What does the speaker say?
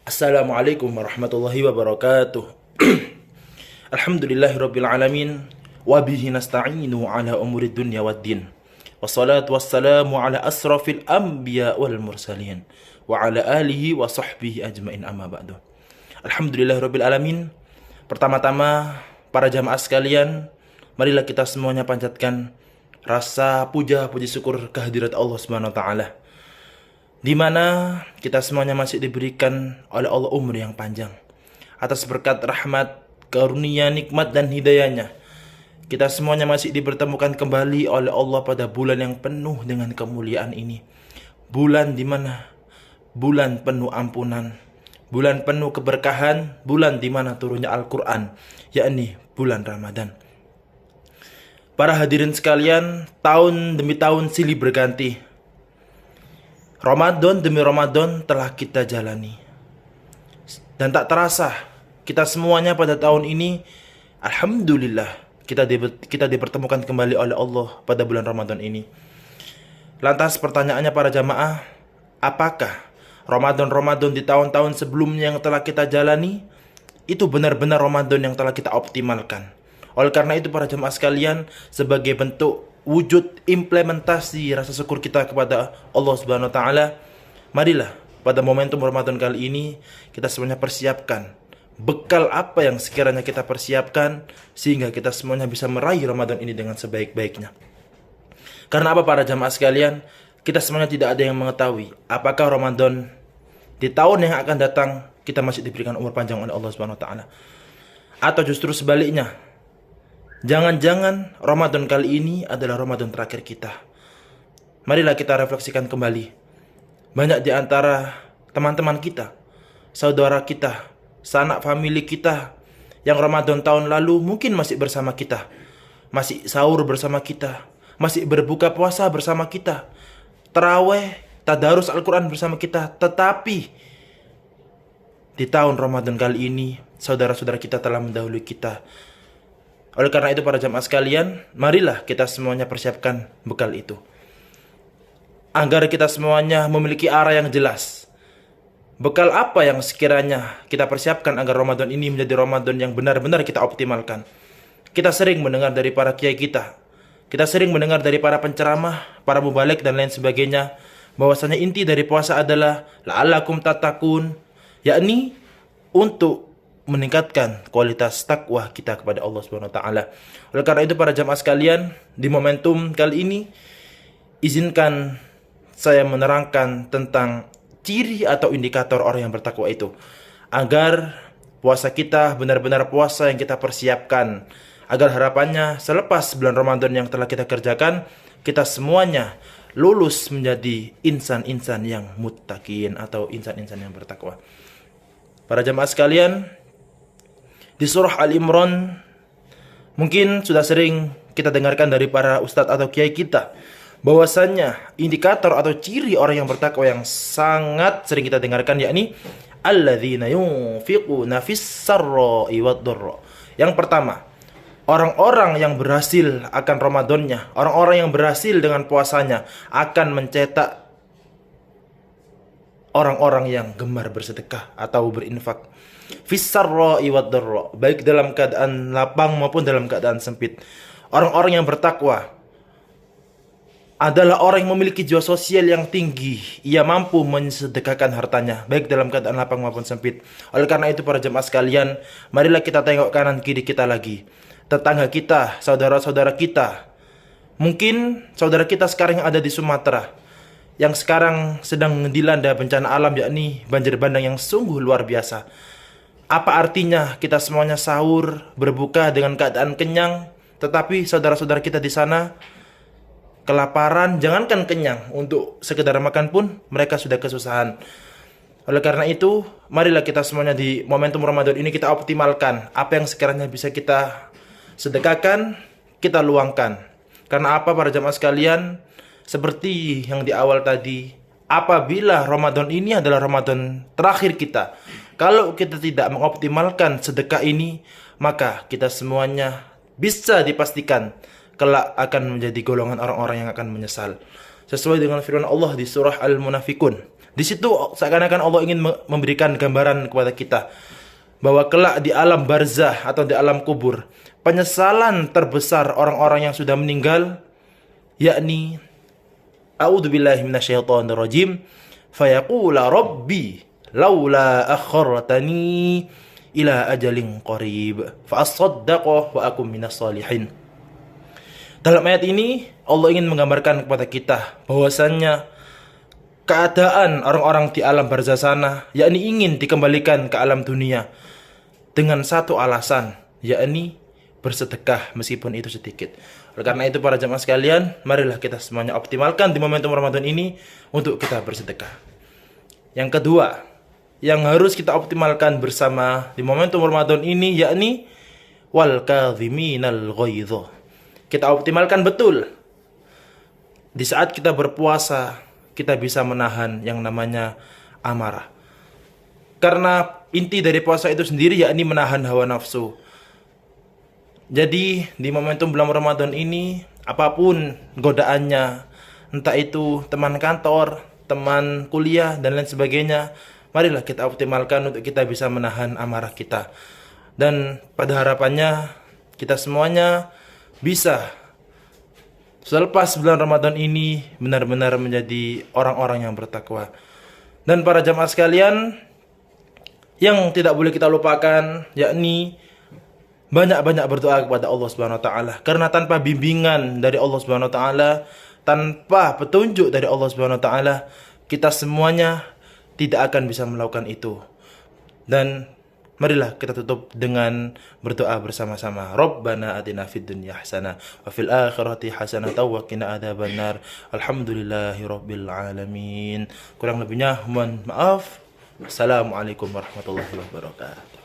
Assalamualaikum warahmatullahi wabarakatuh. Alhamdulillahirabbil alamin wa bihi nasta'inu ala umuri dunya waddin. Wassalatu wassalamu ala asrafil anbiya wal mursalin wa ala alihi wa sahbihi ajmain amma ba'du. Alhamdulillahirabbil alamin. Pertama-tama para jamaah sekalian, marilah kita semuanya panjatkan rasa puja puji syukur kehadirat Allah Subhanahu wa taala, di mana kita semuanya masih diberikan oleh Allah umur yang panjang. Atas berkat rahmat, karunia, nikmat dan hidayahnya, kita semuanya masih dipertemukan kembali oleh Allah pada bulan yang penuh dengan kemuliaan ini. Bulan di mana bulan penuh ampunan, bulan penuh keberkahan, bulan di mana turunnya Al-Quran, yakni bulan Ramadan. Para hadirin sekalian, tahun demi tahun silih berganti. Ramadan demi Ramadan telah kita jalani. Dan tak terasa, kita semuanya pada tahun ini, alhamdulillah, kita dipertemukan kembali oleh Allah pada bulan Ramadan ini. Lantas pertanyaannya para jamaah, apakah Ramadan-Ramadan di tahun-tahun sebelumnya yang telah kita jalani itu benar-benar Ramadan yang telah kita optimalkan? Oleh karena itu para jamaah sekalian, sebagai bentuk wujud implementasi rasa syukur kita kepada Allah Subhanahu wa taala, marilah pada momentum Ramadan kali ini kita semuanya persiapkan bekal apa yang sekiranya kita persiapkan sehingga kita semuanya bisa meraih Ramadan ini dengan sebaik-baiknya. Karena apa para jamaah sekalian? Kita semuanya tidak ada yang mengetahui apakah Ramadan di tahun yang akan datang kita masih diberikan umur panjang oleh Allah Subhanahu wa taala, atau justru sebaliknya, jangan-jangan Ramadan kali ini adalah Ramadan terakhir kita. Marilah kita refleksikan kembali. Banyak di antara teman-teman kita, saudara kita, sanak famili kita yang Ramadan tahun lalu mungkin masih bersama kita, masih sahur bersama kita, masih berbuka puasa bersama kita, taraweh, tadarus Al-Quran bersama kita. Tetapi di tahun Ramadan kali ini saudara-saudara kita telah mendahului kita. Oleh karena itu para jamaah sekalian, marilah kita semuanya persiapkan bekal itu, agar kita semuanya memiliki arah yang jelas. Bekal apa yang sekiranya kita persiapkan agar Ramadan ini menjadi Ramadan yang benar-benar kita optimalkan. Kita sering mendengar dari para kiai kita sering mendengar dari para penceramah, para mubalik dan lain sebagainya, bahwasanya inti dari puasa adalah la'allakum tattaqun, yakni untuk meningkatkan kualitas takwa kita kepada Allah Subhanahu wa taala. Oleh karena itu para jamaah sekalian, di momentum kali ini izinkan saya menerangkan tentang ciri atau indikator orang yang bertakwa itu, agar puasa kita benar-benar puasa yang kita persiapkan, agar harapannya selepas bulan Ramadan yang telah kita kerjakan, kita semuanya lulus menjadi insan-insan yang muttaqin atau insan-insan yang bertakwa. Para jamaah sekalian, di surah Al-Imran mungkin sudah sering kita dengarkan dari para ustadz atau kiai kita, bahwasannya indikator atau ciri orang yang bertakwa yang sangat sering kita dengarkan, yakni alladzina yunfiquna fis-sarra'i wad-dharra. Yang pertama, orang-orang yang berhasil akan Ramadannya, orang-orang yang berhasil dengan puasanya akan mencetak orang-orang yang gemar bersedekah atau berinfak. Fis-sarra'i wad-dharra, baik dalam keadaan lapang maupun dalam keadaan sempit. Orang-orang yang bertakwa adalah orang yang memiliki jiwa sosial yang tinggi. Ia mampu mensedekahkan hartanya baik dalam keadaan lapang maupun sempit. Oleh karena itu para jemaah sekalian, marilah kita tengok kanan kiri kita lagi, tetangga kita, saudara-saudara kita. Mungkin saudara kita sekarang yang ada di Sumatera, yang sekarang sedang dilanda bencana alam, yakni banjir bandang yang sungguh luar biasa. Apa artinya kita semuanya sahur, berbuka dengan keadaan kenyang, tetapi saudara-saudara kita di sana kelaparan, jangankan kenyang, untuk sekedar makan pun mereka sudah kesusahan. Oleh karena itu, marilah kita semuanya di momentum Ramadan ini kita optimalkan apa yang sekiranya bisa kita sedekahkan, kita luangkan. Karena apa para jamaah sekalian, seperti yang di awal tadi, apabila Ramadan ini adalah Ramadan terakhir kita, kalau kita tidak mengoptimalkan sedekah ini, maka kita semuanya bisa dipastikan kelak akan menjadi golongan orang-orang yang akan menyesal. Sesuai dengan firman Allah di surah Al-Munafikun, Di situ seakan-akan Allah ingin memberikan gambaran kepada kita bahwa kelak di alam barzah atau di alam kubur, penyesalan terbesar orang-orang yang sudah meninggal yakni a'udzubillahi minasyaitonirrajim fayaqula rabbi laula akhartani ila ajalin qarib fa asaddaqu wa akum minas solihin. Dalam ayat ini Allah ingin menggambarkan kepada kita bahwasannya keadaan orang-orang di alam barzah sana yakni ingin dikembalikan ke alam dunia dengan satu alasan, yakni bersedekah meskipun itu sedikit. Oleh karena itu para jemaah sekalian, marilah kita semuanya optimalkan di momentum Ramadan ini untuk kita bersedekah. Yang kedua, yang harus kita optimalkan bersama di momentum Ramadan ini yakni wal kadhiminal ghaidh. Kita optimalkan betul. Di saat kita berpuasa, kita bisa menahan yang namanya amarah. Karena inti dari puasa itu sendiri yakni menahan hawa nafsu. Jadi di momentum bulan Ramadan ini, apapun godaannya, entah itu teman kantor, teman kuliah, dan lain sebagainya, marilah kita optimalkan untuk kita bisa menahan amarah kita. Dan pada harapannya kita semuanya bisa selepas bulan Ramadan ini benar-benar menjadi orang-orang yang bertakwa. Dan para jamaah sekalian, yang tidak boleh kita lupakan yakni banyak-banyak berdoa kepada Allah Subhanahu wa taala. Karena tanpa bimbingan dari Allah Subhanahu wa taala, tanpa petunjuk dari Allah Subhanahu wa taala, kita semuanya tidak akan bisa melakukan itu. Dan marilah kita tutup dengan berdoa bersama-sama. Rabbana atina fid dunya hasanah wa fil akhirati hasanah wa qina adzabannar. Alhamdulillahirabbil alamin. Kurang lebihnya mohon maaf. Assalamualaikum warahmatullahi wabarakatuh.